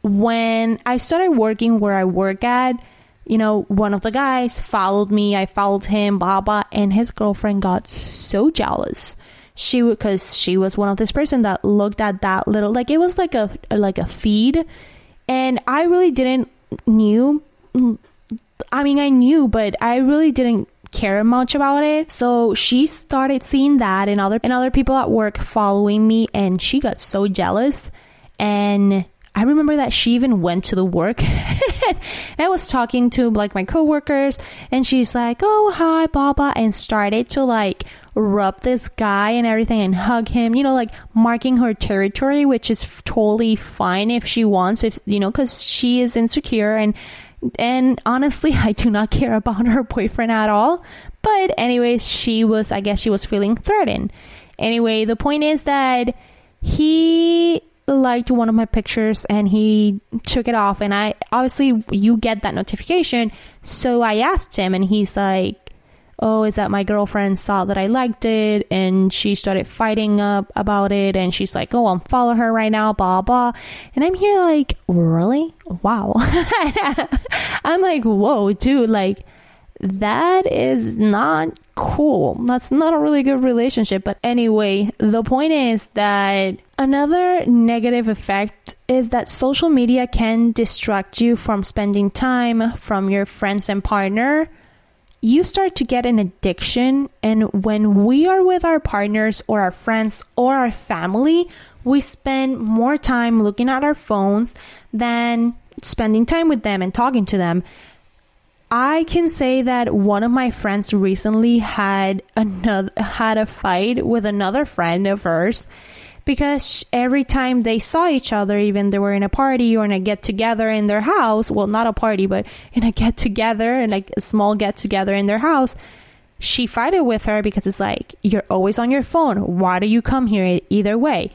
when I started working where I work at, one of the guys followed me, I followed him, blah, blah, and his girlfriend got so jealous. Because she was one of this person that looked at that little, like it was like a feed, and I really didn't I knew, but I really didn't care much about it. So she started seeing that and other people at work following me, and she got so jealous. And I remember that she even went to the work. I was talking to like my coworkers, and she's like, oh, hi, Baba, and started to like rub this guy and everything and hug him, like marking her territory, which is totally fine if she wants, if because she is insecure. And honestly, I do not care about her boyfriend at all. But anyways, I guess she was feeling threatened. Anyway, the point is that he liked one of my pictures and he took it off, and you get that notification. So I asked him, and he's like, oh, is that my girlfriend saw that I liked it and she started fighting up about it, and she's like, oh, I'll follow her right now, blah blah. And I'm here like, really? Wow. I'm like, whoa, dude, like that is not cool. That's not a really good relationship. But anyway, the point is that another negative effect is that social media can distract you from spending time from your friends and partner. You start to get an addiction, and when we are with our partners or our friends or our family, we spend more time looking at our phones than spending time with them and talking to them. I can say that one of my friends recently had a fight with another friend of hers, because every time they saw each other, even they were in a party or in a get-together in their house, well, not a party, but in a get-together, and like a small get-together in their house, she fought with her because it's like, you're always on your phone. Why do you come here either way?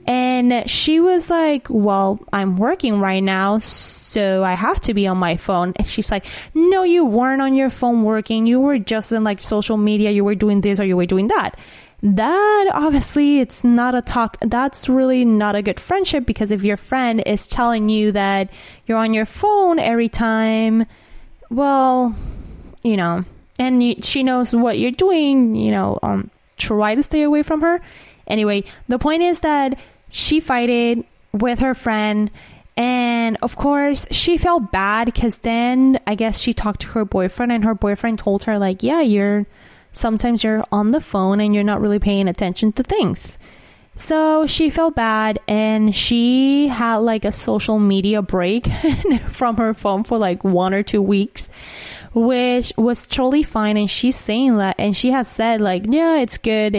And she was like, well, I'm working right now, so I have to be on my phone. And she's like, no, you weren't on your phone working. You were just in like social media. You were doing this or you were doing that. That obviously it's not a talk. That's really not a good friendship, because if your friend is telling you that you're on your phone every time, well, and she knows what you're doing, try to stay away from her. Anyway, the point is that she fought with her friend, and of course she felt bad, because then I guess she talked to her boyfriend, and her boyfriend told her like, yeah, sometimes you're on the phone and you're not really paying attention to things. So she felt bad, and she had like a social media break from her phone for like 1 or 2 weeks, which was totally fine. And she's saying that, and she has said like, yeah, it's good.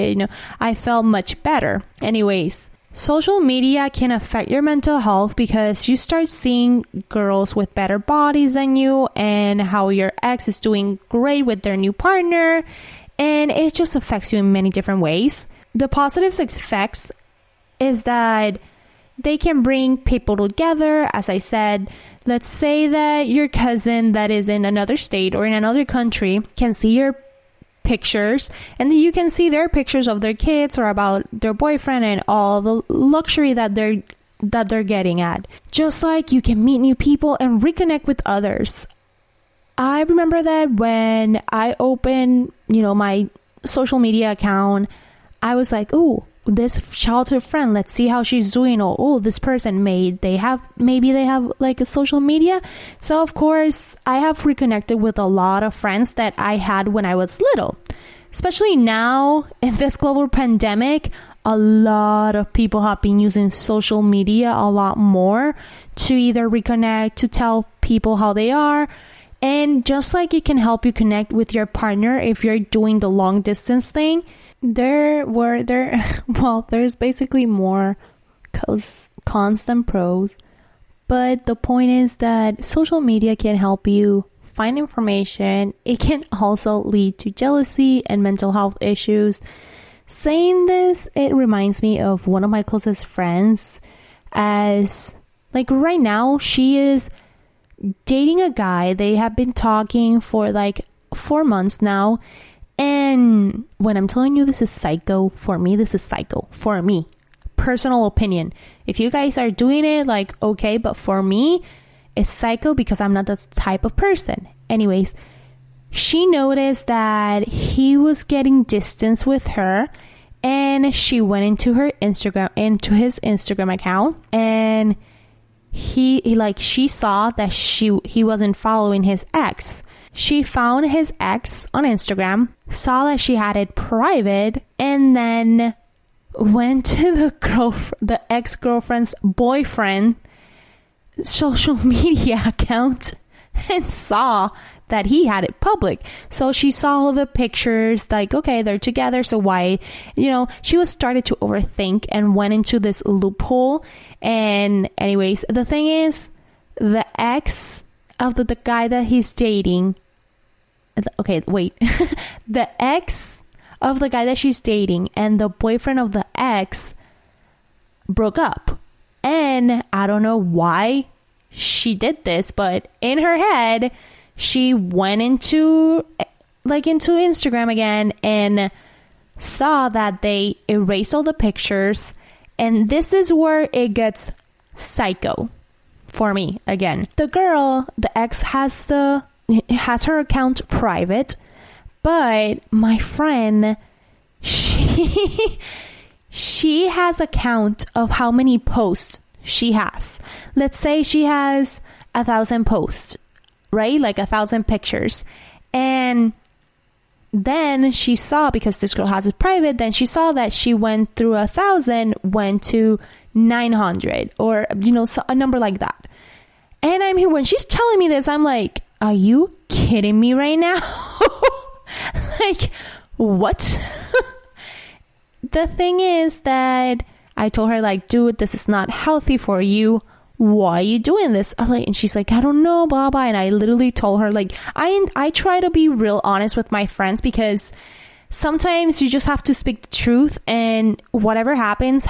I felt much better. Anyways, social media can affect your mental health, because you start seeing girls with better bodies than you, and how your ex is doing great with their new partner. And it just affects you in many different ways. The positive effects is that they can bring people together. As I said, let's say that your cousin that is in another state or in another country can see your pictures, and then you can see their pictures of their kids or about their boyfriend and all the luxury that they're getting at. Just like you can meet new people and reconnect with others. I remember that when I opened, my social media account, I was like, oh, this childhood friend, let's see how she's doing. Or, oh, this person maybe they have like a social media. So of course I have reconnected with a lot of friends that I had when I was little. Especially now in this global pandemic, a lot of people have been using social media a lot more to either reconnect, to tell people how they are. And just like it can help you connect with your partner if you're doing the long distance thing, there's basically more cons than pros. But the point is that social media can help you find information. It can also lead to jealousy and mental health issues. Saying this, it reminds me of one of my closest friends, as like right now she is dating a guy. They have been talking for like 4 months now. And when I'm telling you this is psycho, for me, this is psycho. For me, personal opinion. If you guys are doing it, like, okay, but for me, it's psycho, because I'm not that type of person. Anyways, she noticed that he was getting distance with her, and she went into his Instagram account, and she saw that he wasn't following his ex. She found his ex on Instagram, saw that she had it private, and then went to the ex-girlfriend's boyfriend social media account and saw that he had it public. So she saw all the pictures, like, okay, they're together, so why, she was started to overthink and went into this loophole. And anyways, the thing is, the ex of the guy that he's dating, the ex of the guy that she's dating and the boyfriend of the ex broke up. And I don't know why she did this, but in her head, she went into Instagram again and saw that they erased all the pictures. And this is where it gets psycho for me again. The girl, the ex, has her account private, but my friend, she has a count of how many posts she has. Let's say she has 1,000 posts, right? Like 1,000 pictures. And then she saw, because this girl has it private, then she saw that she went through 1,000, went to 900, or, a number like that. And I'm here, when she's telling me this, I'm like, are you kidding me right now? Like, what? The thing is that I told her, like, dude, this is not healthy for you. Why are you doing this? And she's like, I don't know, blah, blah. And I literally told her, like, I try to be real honest with my friends, because sometimes you just have to speak the truth, and whatever happens.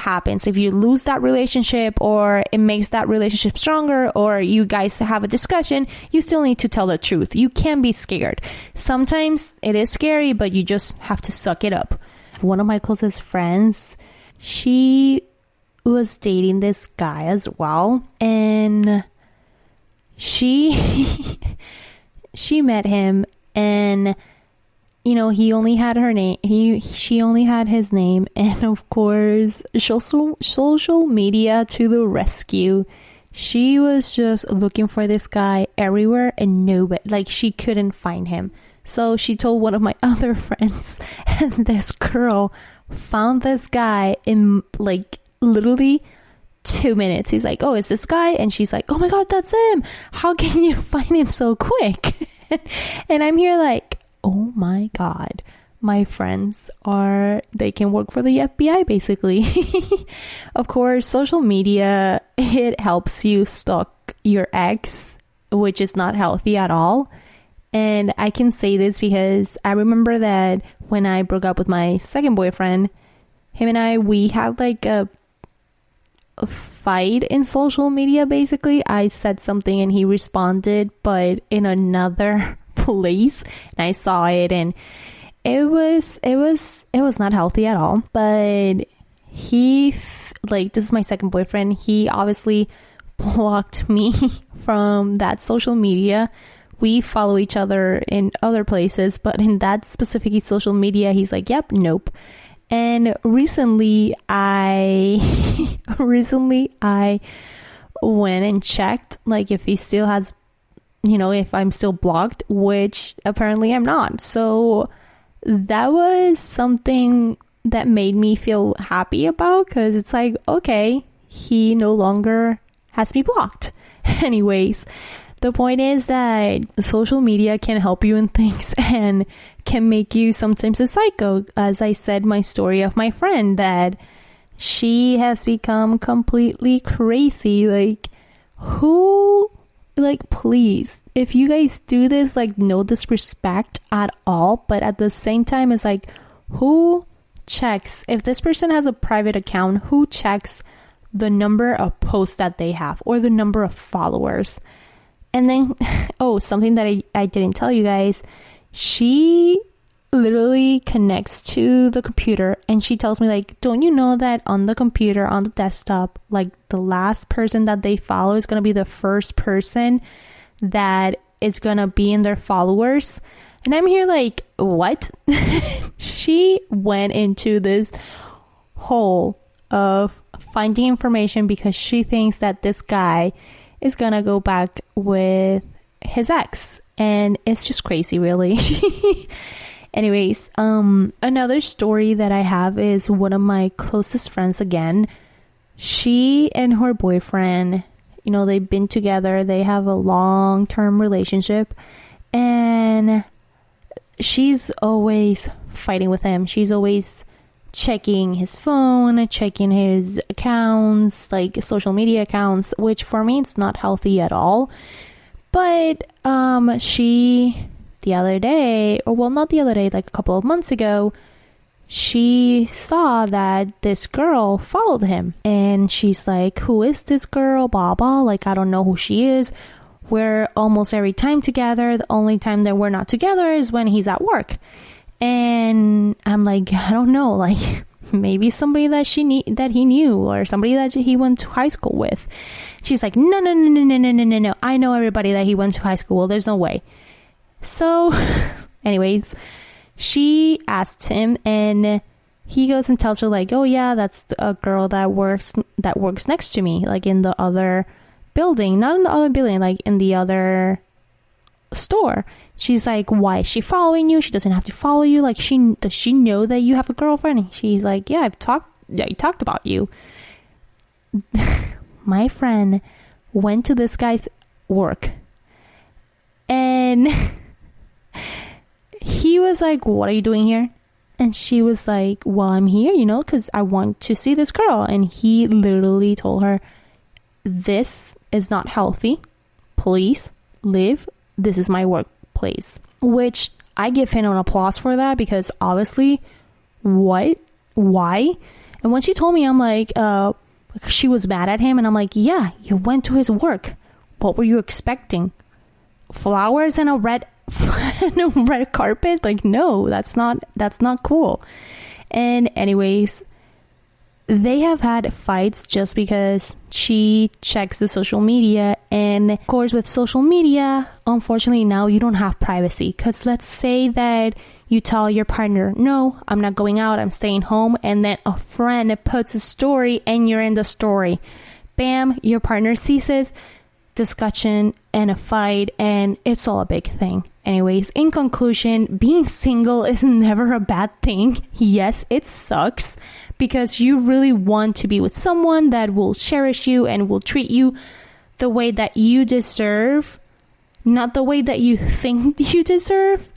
If you lose that relationship, or it makes that relationship stronger, or you guys have a discussion, you still need to tell the truth. You can't be scared. Sometimes it is scary, but you just have to suck it up. One of my closest friends, she was dating this guy as well, and she met him, and he only had her name. She only had his name, and of course, social media to the rescue. She was just looking for this guy everywhere, and nobody, like, she couldn't find him. So she told one of my other friends, and this girl found this guy in, like, literally 2 minutes. He's like, oh, it's this guy? And she's like, oh my God, that's him. How can you find him so quick? And I'm here like, oh my God, my friends they can work for the FBI, basically. Of course, social media, it helps you stalk your ex, which is not healthy at all. And I can say this because I remember that when I broke up with my second boyfriend, him and we had like a fight in social media, basically. I said something and he responded, but in another place, and I saw it, and it was not healthy at all. But this is my second boyfriend, he obviously blocked me from that social media. We follow each other in other places, but in that specific social media, he's like, yep, nope. And recently I went and checked, like, if he still has, if I'm still blocked, which apparently I'm not. So that was something that made me feel happy about, because it's like, okay, he no longer has me blocked. Anyways, the point is that social media can help you in things and can make you sometimes a psycho. As I said, my story of my friend, that she has become completely crazy. Please, if you guys do this, no disrespect at all, but at the same time, it's like, who checks? If this person has a private account, who checks the number of posts that they have or the number of followers? And then, something that I didn't tell you guys, she literally connects to the computer and she tells me, don't you know that on the computer, on the desktop, the last person that they follow is going to be the first person that is going to be in their followers? And I'm here like, what? She went into this hole of finding information because she thinks that this guy is gonna go back with his ex. And it's just crazy, really. Anyways, another story that I have is one of my closest friends again. She and her boyfriend, you know, they've been together. They have a long-term relationship. And she's always fighting with him. She's always checking his phone, checking his accounts, like social media accounts, which for me, it's not healthy at all. But she, the other day, or well, not the other day, like a couple of months ago, she saw that this girl followed him. And she's like, who is this girl? Blah, blah. Like, I don't know who she is. We're almost every time together. The only time that we're not together is when he's at work. And I'm like, I don't know, like maybe somebody that he knew, or somebody that he went to high school with. She's like, no. I know everybody that he went to high school with. There's no way. So anyways, she asked him, and he goes and tells her like, oh yeah, that's a girl that works next to me, like in the other building, not in the other building, like in the other store. She's like, why is she following you? She doesn't have to follow you. Like, does she know that you have a girlfriend? She's like, yeah, I talked about you. My friend went to this guy's work, and he was like, what are you doing here? And she was like, well, I'm here, you know, because I want to see this girl. And he literally told her, this is not healthy. Please leave. This is my workplace. Which I give him an applause for that, because obviously, what? Why? And when she told me, I'm like, she was mad at him. And I'm like, yeah, you went to his work. What were you expecting? Flowers and a red carpet? Like, no, that's not cool. And anyways, they have had fights just because she checks the social media. And of course, with social media, unfortunately, now you don't have privacy. Because let's say that you tell your partner, no, I'm not going out, I'm staying home. And then a friend puts a story and you're in the story. Bam, your partner sees it, discussion and a fight, and it's all a big thing. Anyways, in conclusion, being single is never a bad thing. Yes, it sucks, because you really want to be with someone that will cherish you and will treat you the way that you deserve, not the way that you think you deserve.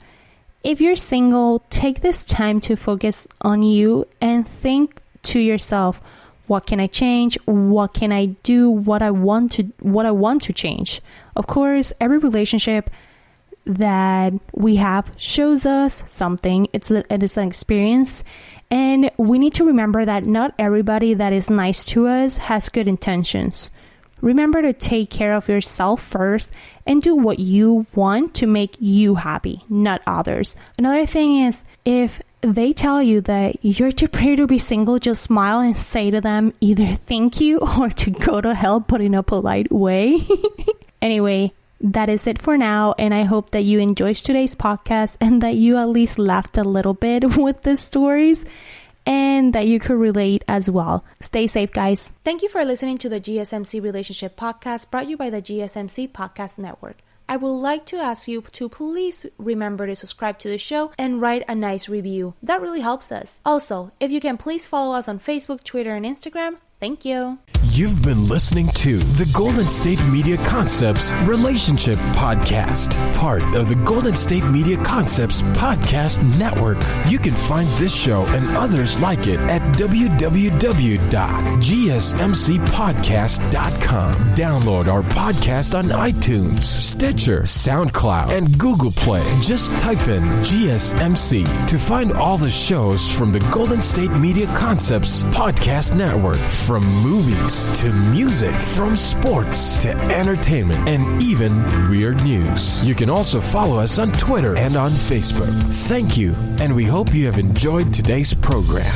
If you're single, take this time to focus on you and think to yourself, what can I change? What can I do? What I want to change? Of course, every relationship that we have shows us something. It is an experience. And we need to remember that not everybody that is nice to us has good intentions. Remember to take care of yourself first and do what you want to make you happy, not others. Another thing is, if they tell you that you're too pretty to be single, just smile and say to them either thank you or to go to hell, but in a polite way. Anyway, that is it for now, and I hope that you enjoyed today's podcast and that you at least laughed a little bit with the stories and that you could relate as well. Stay safe, guys. Thank you for listening to the GSMC Relationship Podcast, brought to you by the GSMC Podcast Network. I would like to ask you to please remember to subscribe to the show and write a nice review. That really helps us. Also, if you can please follow us on Facebook, Twitter, and Instagram. Thank you.
You've been listening to the Golden State Media Concepts Relationship Podcast, part of the Golden State Media Concepts Podcast Network. You can find this show and others like it at www.gsmcpodcast.com. Download our podcast on iTunes, Stitcher, SoundCloud, and Google Play. Just type in GSMC to find all the shows from the Golden State Media Concepts Podcast Network. From movies to music, from sports to entertainment, and even weird news. You can also follow us on Twitter and on Facebook. Thank you, and we hope you have enjoyed today's program.